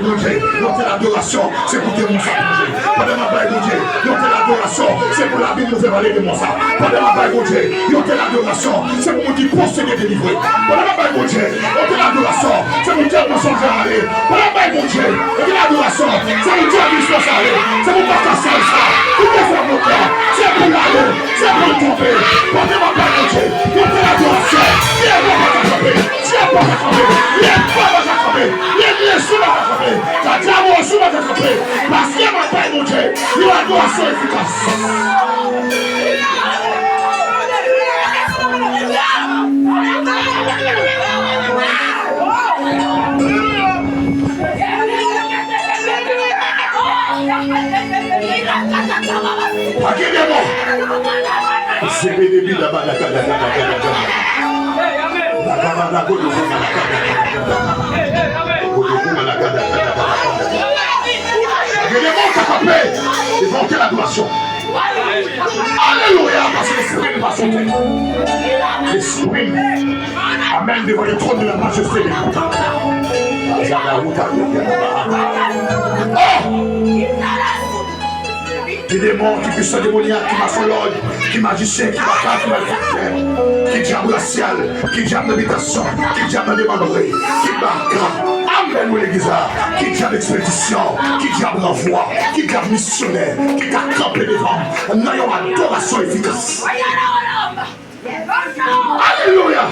mon Dieu, l'adoration, c'est pour que mon sang bouge. Pendant ma baille, mon Dieu, l'adoration, c'est pour la vie nous faire parler de mon sang. Pendant ma baille, mon Dieu, l'adoration, c'est pour qui posséder délivrer. Pendant ma baille, mon Dieu, l'adoration, c'est pour dire mon sang aller. Pendant ma baille, mon Dieu, l'adoration, c'est pour dire l'histoire aller. C'est pour pas casser ça. Pour te faire mon cœur, c'est pour l'aller, c'est pour le tromper. Pendant ma baille, mon Dieu, l'adoration, il est pas à camper, c'est pas à camper, il est pas à camper, il est sous la camper, la diable sous la camper. Parce que ma baille, mon Dieu, l'adoration efficace. C'est béni là-bas, ils vont faire l'adoration. Alléluia, parce que l'esprit va sauter. L'esprit amène devant le trône de la majesté. Qui démon, qui puissant démoniaque, qui maçonlogue, qui magicien, qui bacard, qui malfaiteur, qui diable racial, qui diable d'habitation, qui diable démembré, qui bacard, amen ou l'église, qui diable expédition, qui diable renvoi, qui diable missionnaire, qui a campé devant, nous avons adoration efficace. Alléluia.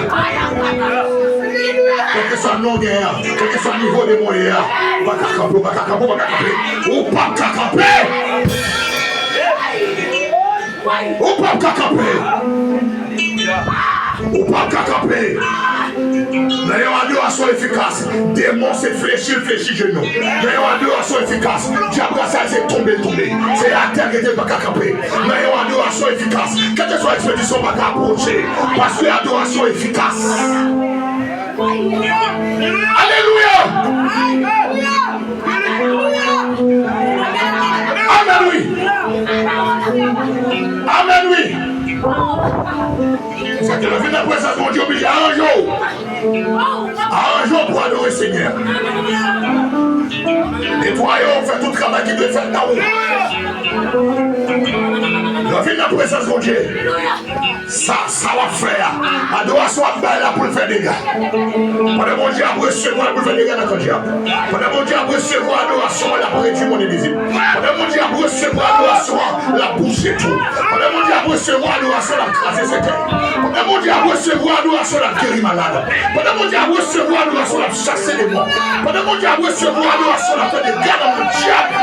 Quel que soit le nom guerre, quel que soit le niveau des moyens, on va camper, on va camper, on va camper, on va camper. Ou pas camper. Ou pas camper. Mais on a adoration efficace. Démon c'est fléchir genou. Mais on a adoration efficace. Diable c'est tomber. C'est la terre qui était pas camper. Mais on a adoration efficace. Quelle que soit l'expédition, on va approcher. Parce que l'adoration efficace. Alléluia. Amen, oui. Amen, oui. C'est que la vie de la présence de mon Dieu oblige à un jour pour adorer le Seigneur. Nettoyons, fait tout le travail qui doit faire dans nous. La vie de la présence de mon Dieu, ça va faire. Adoration à là pour le faire des gars. Pendant mon Dieu a recevoir pour faire des gars dans le diable. Pendant mon Dieu a recevoir adoration là pour réduire mon invisible. Pendant mon Dieu a recevoir adoration là pour boucher tout. Pendant mon Dieu a recevoir adoration là pour craser ses terres. Pendant mon Dieu a recevoir adoration là pour guérir malade. Pendant mon Dieu a recevoir adoration là pour chasser les morts. Pendant mon Dieu a recevoir adoration là pour faire des gars dans le diable.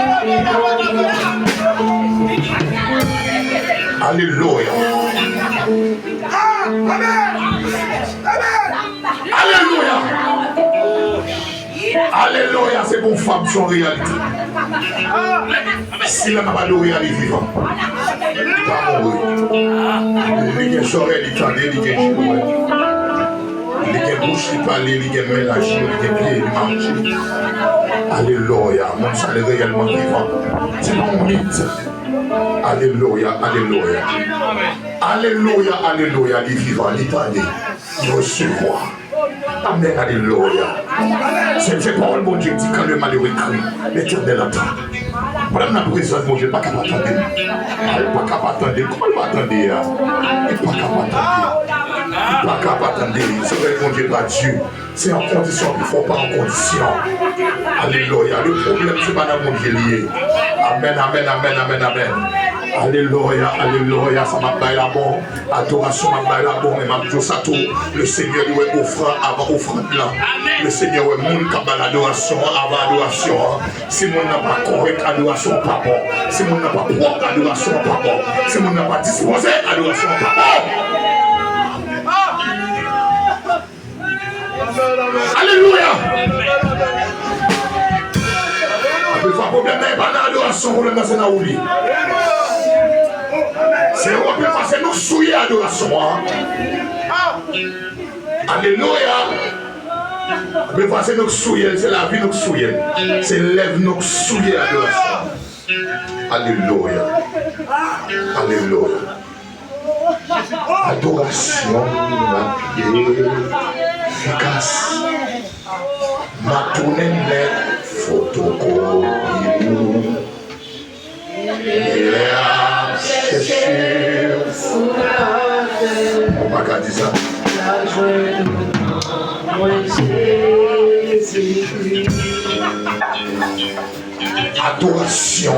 Alléluia. Alléluia. Alléluia, c'est bon femme son réalité. Si la maman d'Oria est vivant, pas mourir. Il y a une oreille, il y a une il y a une bouche, il parle, il y a une mélange, il y a un pied, il marche. Alléluia, mon sang est réellement vivant. C'est pas mon mythe. Alléluia, alléluia. Alléluia, alléluia, il est vivant, il est parlé, il recevoir. Amen, alléluia. C'est parole, mon Dieu, dit quand le malheureux crie, l'éternel attend. Madame la présence, mon Dieu, pas capable d'attendre. Elle n'est pas capable d'attendre. Comment elle va attendre? Elle n'est pas capable d'attendre. Pas capable d'attendre. C'est vrai, mon Dieu, pas Dieu. C'est en condition, il ne faut pas en condition. Alléluia. Le problème, c'est pas dans mon Dieu lié. Amen, amen, amen, amen, amen. Alléluia, alléluia, ça m'a baillé la bonne. Adoration m'a baillé la bonne. Et m'a dit ça tout. Le Seigneur lui est offrant avant offrande là. Le Seigneur est mon cabal adoration avant adoration. Si mon n'a pas correct, adoration pas bon. Si mon n'a pas propre, adoration pas bon. Si mon n'a pas disposé, adoration pas bon. Alléluia. Le problème n'est pas l'adoration, le problème c'est la oubli. C'est le problème parce que nous souillons l'adoration. Alléluia. Mais parce que nous souillons, c'est la vie nous souillons. C'est l'ève nous souillons l'adoration. Alléluia. Alléluia. Adoration, efficace. Ma tournée n'est photo. Adoration.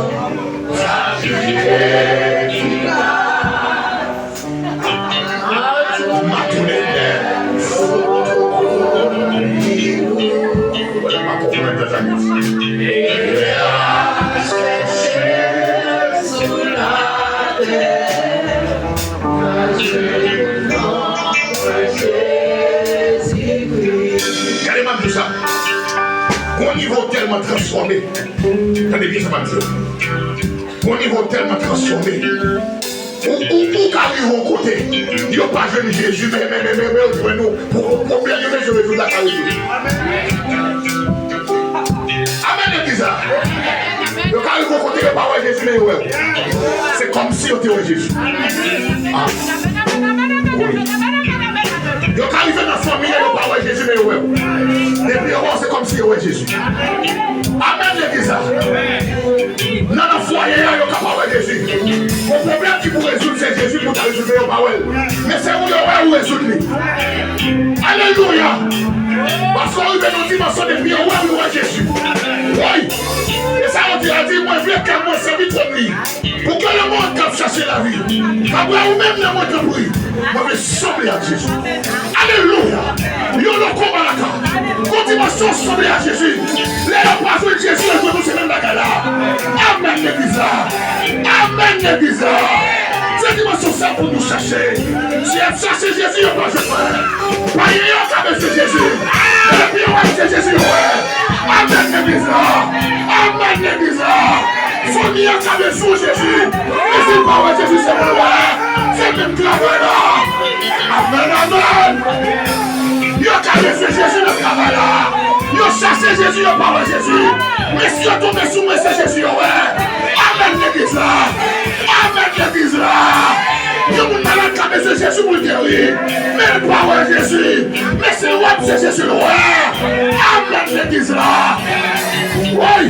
Regardez-moi tout ça. Au niveau tellement transformé. Attendez bien ça, ma dire. Au niveau tellement transformé. Où arrive au côté? Il n'y a pas jeune Jésus, mais nous. Pour bien aimer, je vais tout la carrière. Amen, l'église. Le cas arrive au côté, il n'y a pas Jésus, mais ouais. C'est comme si on était Jésus. Ah. Il arrive dans la famille, il n'y a pas Jésus, mais ouais. Depuis c'est comme si on était Jésus. Amen, l'église. Dans le foyer, il n'y a pas Jésus. Le problème qui vous résout, c'est Jésus pour résoudre le Pawel. Mais c'est où vous résoudre. Alléluia. Parce qu'on arrive dans une dimension de prière, où est Jésus? Oui. Et ça, on dit, moi, je veux qu'elle me serve trop de lui. Pour que le monde puisse chercher la vie. Après, ou même le monde de bruit, moi, je vais sembler à Jésus. Alléluia. Il y a le combat là-dedans. Quand dimension sembler à Jésus. Les pas de Jésus, je vous sais même la gala. Amen, l'église. Amen, l'église. C'est dimension ça pour nous chercher. Si elle cherche Jésus, il n'y a pas de frère. Pas il y a qu'à Jésus. Et puis on va chercher Jésus, ouais. Amen, l'église. Amen, l'église. Son lien qu'à Jésus, Jésus. Et c'est pas ouais, Jésus, c'est bon, ouais. C'est même travail là. Amen, amen. Il y a qu'à Jésus, le travail là. Il y a cherché Jésus, il n'y a pas ouais, Jésus. Mais si on tombe sous moi, c'est Jésus, ouais. Amen, l'église là. Amen, l'église là. Il y a mon malade qui a besoin de Jésus pour le guérir. Mais pas ouais, Jésus. Mais c'est ouais, c'est Jésus, ouais. Amen, l'église là. Oui.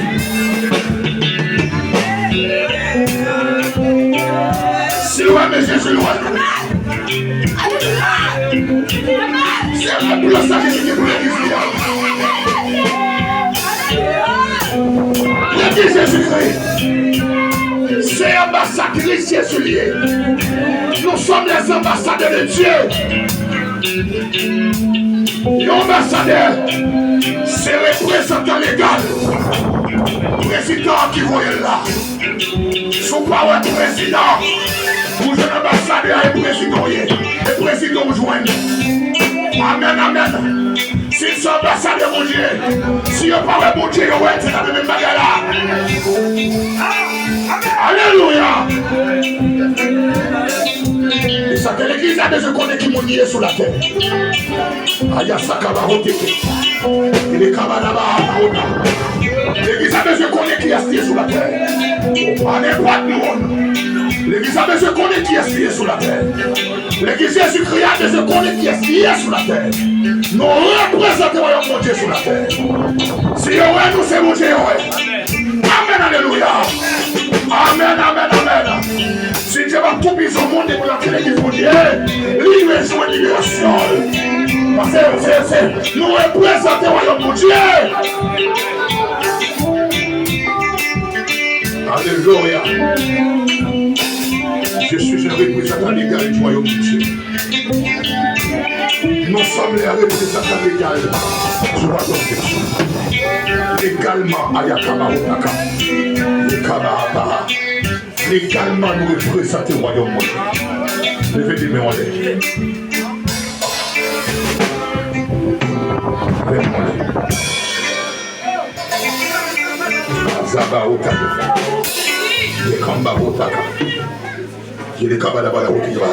C'est ouais, mais Jésus, ouais. C'est vrai pour le salut qui est pour l'église là. L'église Jésus-Christ. C'est ambassadrice Jésus lié. Nous sommes les ambassadeurs de Dieu. L'ambassadeur, c'est représentant légal. Président qui voyait là. Son power président. Vous êtes ambassadeur et président. Et président vous joignent. Amen, amen. Si c'est ambassadeur mon Dieu, si vous parlez mon Dieu, vous êtes dans le même bagarre. Alléluia. Et ça que l'église a besoin qu'on ait qui m'ont nié sur la terre. Aya Sakabarote. Il est Kabanaba. L'église a besoin qu'on ait qui est assis sur la terre. On n'est pas de monde. L'église a besoin qu'on ait qui est assis sur la terre. L'église Jésus-Christ a besoin qu'on ait qui est assis sur la terre. Nous représentons mon Dieu sur la terre. Si nous c'est mon Dieu. Amen, alléluia. Amen, amen, amen. Si Dieu va tout piser au monde et pour l'entrée de l'église mon Dieu, livraison et libération. Parce que nous représentons mon Dieu. Alléluia. Je suis un représentant légal du royaume de Dieu. Nous sommes les représentants légaux du royaume de Dieu. Légalement, Ayakaba Otaka. Légalement, nous représentons le royaume de Dieu. Levez les mains en l'air. Zaba Otaka. Les Kamba Otaka. Il est Kabala Bala Otaka.